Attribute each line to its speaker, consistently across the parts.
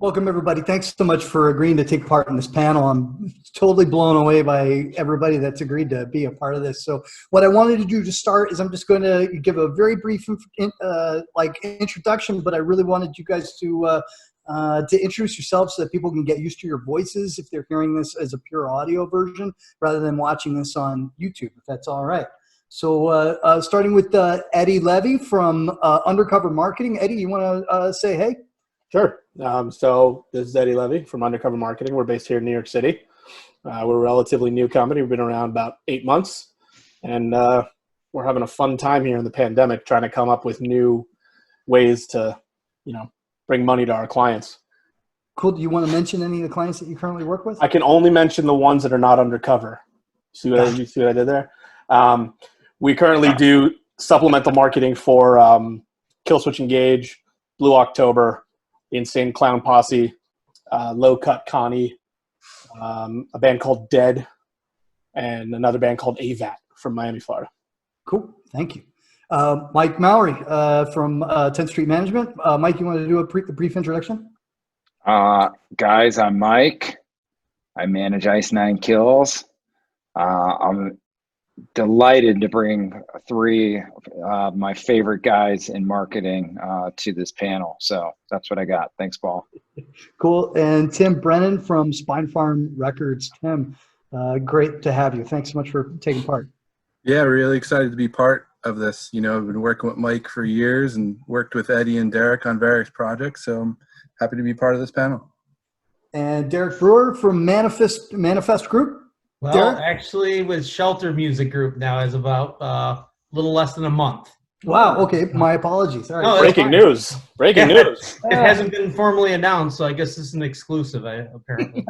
Speaker 1: Welcome, everybody. Thanks so much for agreeing to take part in this panel. I'm totally blown away by everybody that's agreed to be a part of this. So what I wanted to do to start is I'm just going to give a very brief introduction, but I really wanted you guys to introduce yourselves so that people can get used to your voices if they're hearing this as a pure audio version rather than watching this on YouTube, if that's all right. So starting with Eddie Levy from Undercover Marketing. Eddie, you want to say hey?
Speaker 2: Sure. So this is Eddie Levy from Undercover Marketing. We're based here in New York City. We're a relatively new company. We've been around about 8 months, and we're having a fun time here in the pandemic trying to come up with new ways to, bring money to our clients.
Speaker 1: Cool. Do you want to mention any of the clients that you currently work with?
Speaker 2: I can only mention the ones that are not undercover. You see what I did there? We currently do supplemental marketing for Kill Switch Engage, Blue October, the Insane Clown Posse, Low Cut Connie, a band called Dead, and another band called AVAT from Miami, Florida.
Speaker 1: Cool. Thank you. Mike Mowry from 10th Street Management. Mike, you want to do a brief introduction?
Speaker 3: Guys, I'm Mike. I manage Ice 9 Kills. I'm delighted to bring three of my favorite guys in marketing to this panel. So that's what I got. Thanks, Paul.
Speaker 1: Cool. And Tim Brennan from Spine Farm Records. Tim, great to have you. Thanks so much for taking part.
Speaker 4: Yeah, really excited to be part of this. I've been working with Mike for years and worked with Eddie and Derek on various projects. So I'm happy to be part of this panel.
Speaker 1: And Derek Brewer from Manifest Group.
Speaker 5: Well,
Speaker 1: Derek?
Speaker 5: actually with Shelter Music Group now as about a little less than a month.
Speaker 1: Wow. Okay. My apologies. All right.
Speaker 5: No,
Speaker 2: Breaking news. Breaking news.
Speaker 5: It hasn't been formally announced, so I guess this is an exclusive, apparently.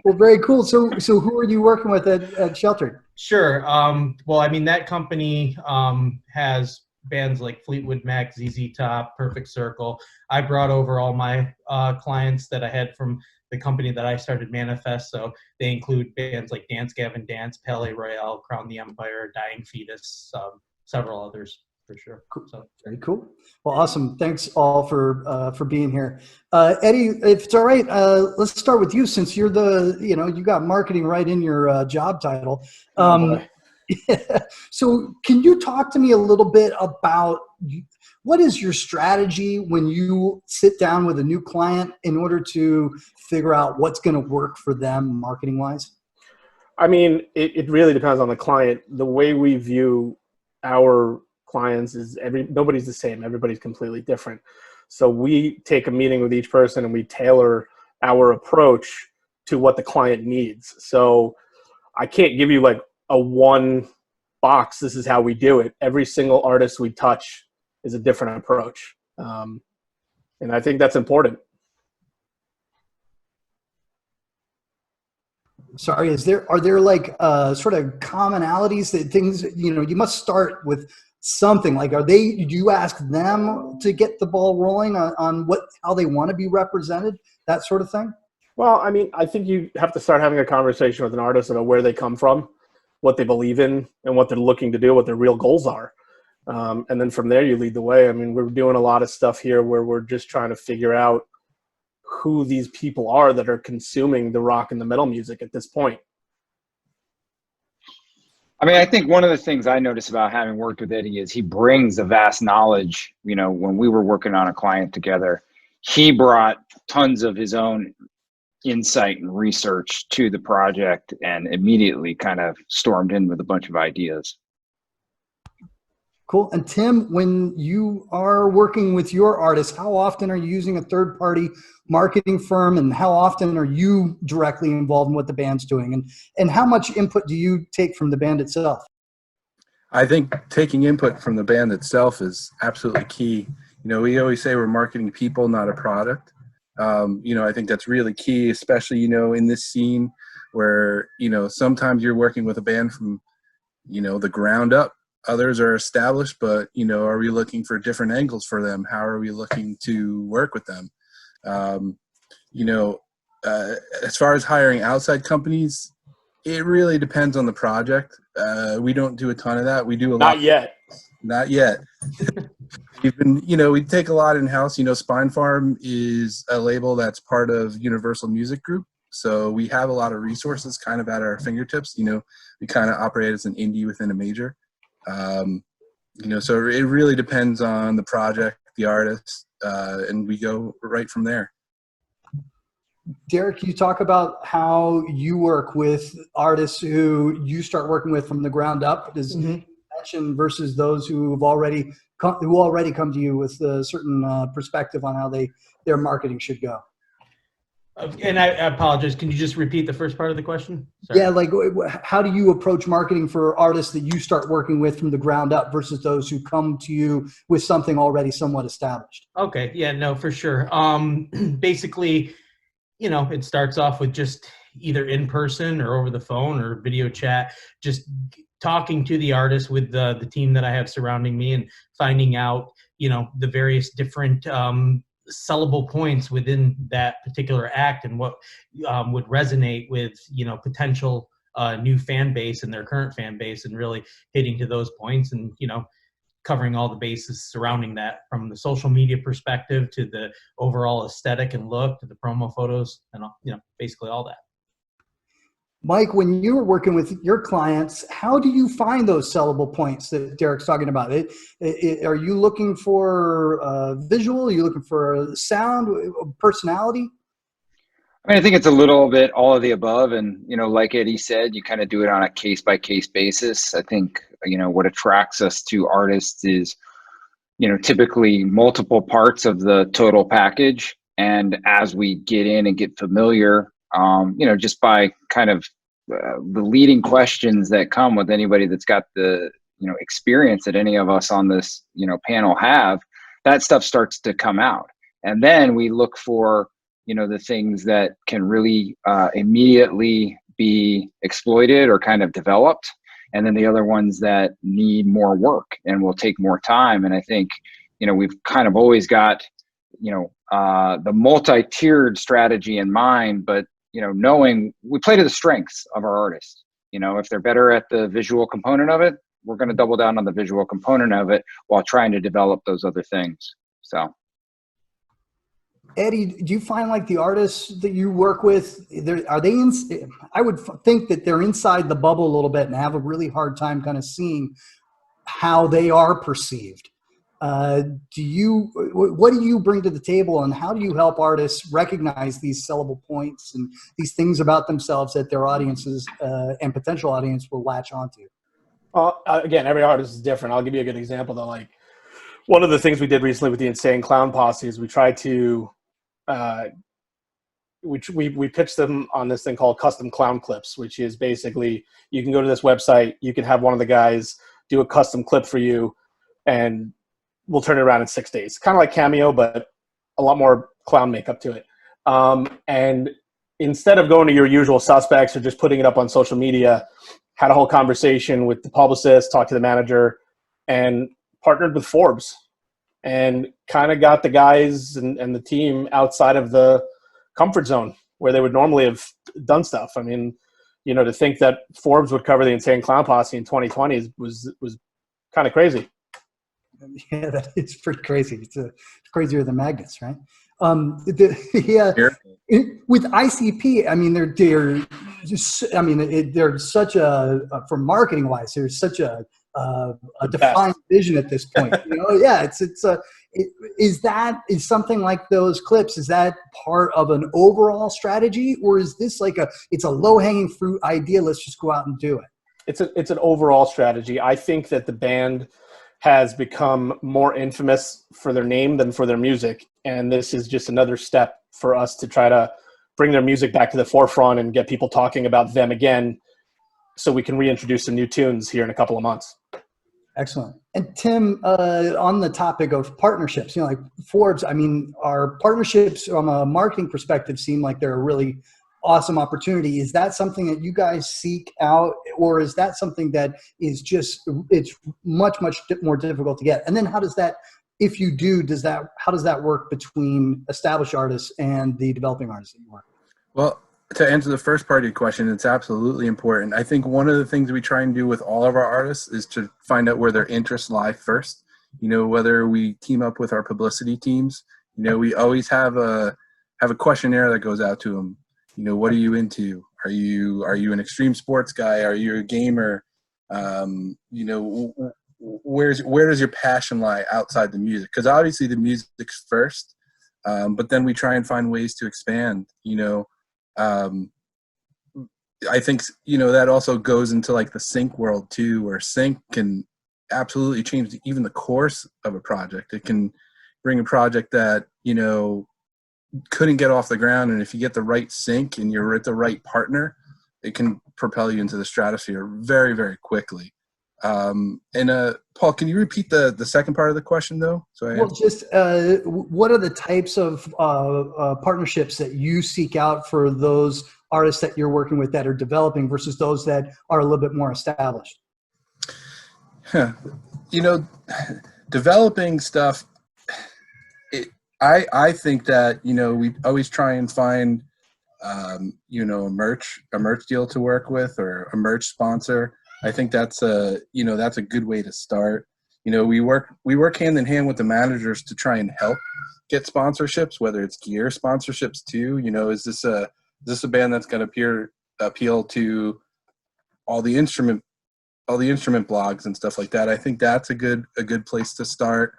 Speaker 1: Well, very cool. So who are you working with at Shelter?
Speaker 5: Sure. Well, I mean, that company has bands like Fleetwood Mac, ZZ Top, Perfect Circle. I brought over all my clients that I had from the company that I started, Manifest. So they include bands like Dance Gavin Dance, Palais Royale, Crown the Empire, Dying Fetus, several others for sure.
Speaker 1: Cool. So very cool. Well, awesome. Thanks all for being here. Eddie, if it's all right, let's start with you since you're you got marketing right in your job title. So can you talk to me a little bit about what is your strategy when you sit down with a new client in order to figure out what's going to work for them marketing wise?
Speaker 2: I mean, it really depends on the client. The way we view our clients is nobody's the same. Everybody's completely different. So we take a meeting with each person and we tailor our approach to what the client needs. So I can't give you like a one box. This is how we do it. Every single artist we touch is a different approach. And I think that's important.
Speaker 1: Sorry, are there like sort of commonalities that things, you must start with something like, do you ask them to get the ball rolling on how they want to be represented, that sort of thing?
Speaker 2: Well, I mean, I think you have to start having a conversation with an artist about where they come from, what they believe in, and what they're looking to do, what their real goals are. And then from there, you lead the way. I mean, we're doing a lot of stuff here where we're just trying to figure out who these people are that are consuming the rock and the metal music at this point.
Speaker 3: I mean, I think one of the things I notice about having worked with Eddie is he brings a vast knowledge. When we were working on a client together, he brought tons of his own insight and research to the project and immediately kind of stormed in with a bunch of ideas.
Speaker 1: Cool. And Tim, when you are working with your artists, how often are you using a third-party marketing firm, and how often are you directly involved in what the band's doing? And how much input do you take from the band itself?
Speaker 4: I think taking input from the band itself is absolutely key. We always say we're marketing people, not a product. I think that's really key, especially, in this scene where, sometimes you're working with a band from, the ground up. Others are established, but, are we looking for different angles for them? How are we looking to work with them? As far as hiring outside companies, it really depends on the project. We don't do a ton of that. We do a lot.
Speaker 2: Not yet.
Speaker 4: Not yet. We've been, we take a lot in-house. Spine Farm is a label that's part of Universal Music Group. So we have a lot of resources kind of at our fingertips. We kind of operate as an indie within a major. So it really depends on the project, the artist, and we go right from there.
Speaker 1: Derek, you talk about how you work with artists who you start working with from the ground up. Does versus those who have already come to you with a certain perspective on how their marketing should go.
Speaker 5: And I apologize. Can you just repeat the first part of the question? Sorry.
Speaker 1: Yeah, like how do you approach marketing for artists that you start working with from the ground up versus those who come to you with something already somewhat established?
Speaker 5: Okay. Yeah, no, for sure. Basically, it starts off with just either in person or over the phone or video chat, just talking to the artist with the team that I have surrounding me and finding out, the various different sellable points within that particular act and what would resonate with, potential new fan base and their current fan base, and really hitting to those points and, covering all the bases surrounding that, from the social media perspective to the overall aesthetic and look to the promo photos and, basically all that.
Speaker 1: Mike, when you were working with your clients, how do you find those sellable points that Derek's talking about? Are you looking for visual? Are you looking for sound, personality?
Speaker 3: I mean, I think it's a little bit all of the above. And, like Eddie said, you kind of do it on a case-by-case basis. I think, what attracts us to artists is, typically multiple parts of the total package. And as we get in and get familiar, just by kind of the leading questions that come with anybody that's got the, experience that any of us on this, panel have, that stuff starts to come out. And then we look for, the things that can really immediately be exploited or kind of developed. And then the other ones that need more work and will take more time. And I think, we've kind of always got, the multi-tiered strategy in mind, but, knowing we play to the strengths of our artists. If they're better at the visual component of it, we're going to double down on the visual component of it while trying to develop those other things. So.
Speaker 1: Eddie, do you find like the artists that you work with, I would think that they're inside the bubble a little bit and have a really hard time kind of seeing how they are perceived. What do you bring to the table, and how do you help artists recognize these sellable points and these things about themselves that their audiences and potential audience will latch onto?
Speaker 2: Again, every artist is different. I'll give you a good example though. Like, one of the things we did recently with the Insane Clown Posse is we tried to we pitched them on this thing called custom clown clips, which is basically you can go to this website, you can have one of the guys do a custom clip for you, and we'll turn it around in 6 days. Kind of like Cameo, but a lot more clown makeup to it. And instead of going to your usual suspects or just putting it up on social media, had a whole conversation with the publicist, talked to the manager, and partnered with Forbes, and kind of got the guys and the team outside of the comfort zone where they would normally have done stuff. I mean, to think that Forbes would cover the Insane Clown Posse in 2020 was kind of crazy.
Speaker 1: Yeah, that is pretty crazy. It's crazier than magnets, right? With ICP, I mean, they're such for marketing wise, there's such a defined vision at this point. Is something like those clips, is that part of an overall strategy, or is this like it's a low hanging fruit idea? Let's just go out and do it.
Speaker 2: It's an overall strategy. I think that the band has become more infamous for their name than for their music. And this is just another step for us to try to bring their music back to the forefront and get people talking about them again, so we can reintroduce some new tunes here in a couple of months.
Speaker 1: Excellent. And Tim, on the topic of partnerships, like Forbes, I mean, our partnerships from a marketing perspective seem like they're a really awesome opportunity. Is that something that you guys seek out, or is that something that is it's much more difficult to get? And then how does that, if you do, how does that work between established artists and the developing artists that you work with?
Speaker 4: Well, to answer the first part of your question, it's absolutely important. I think one of the things we try and do with all of our artists is to find out where their interests lie first. You know, whether we team up with our publicity teams, you know, we always have a questionnaire that goes out to them. You know, what are you into? Are you an extreme sports guy? Are you a gamer? You know, where does your passion lie outside the music? Because obviously the music's first, but then we try and find ways to expand. You know, I think, you know, that also goes into like the sync world too, where sync can absolutely change even the course of a project. It can bring a project that, you know, couldn't get off the ground, and if you get the right sync and you're with the right partner, it can propel you into the stratosphere very, very quickly. Paul, can you repeat the second part of the question though?
Speaker 1: Well, just what are the types of partnerships that you seek out for those artists that you're working with that are developing versus those that are a little bit more established?
Speaker 4: You know, developing stuff, I think that, you know, we always try and find, you know, a merch deal to work with, or a merch sponsor. I think that's a good way to start. You know, we work hand in hand with the managers to try and help get sponsorships, whether it's gear sponsorships too. You know, is this a band that's going to appeal to all the instrument blogs and stuff like that? I think that's a good place to start.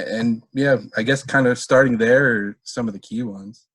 Speaker 4: And yeah, I guess kind of starting there are some of the key ones.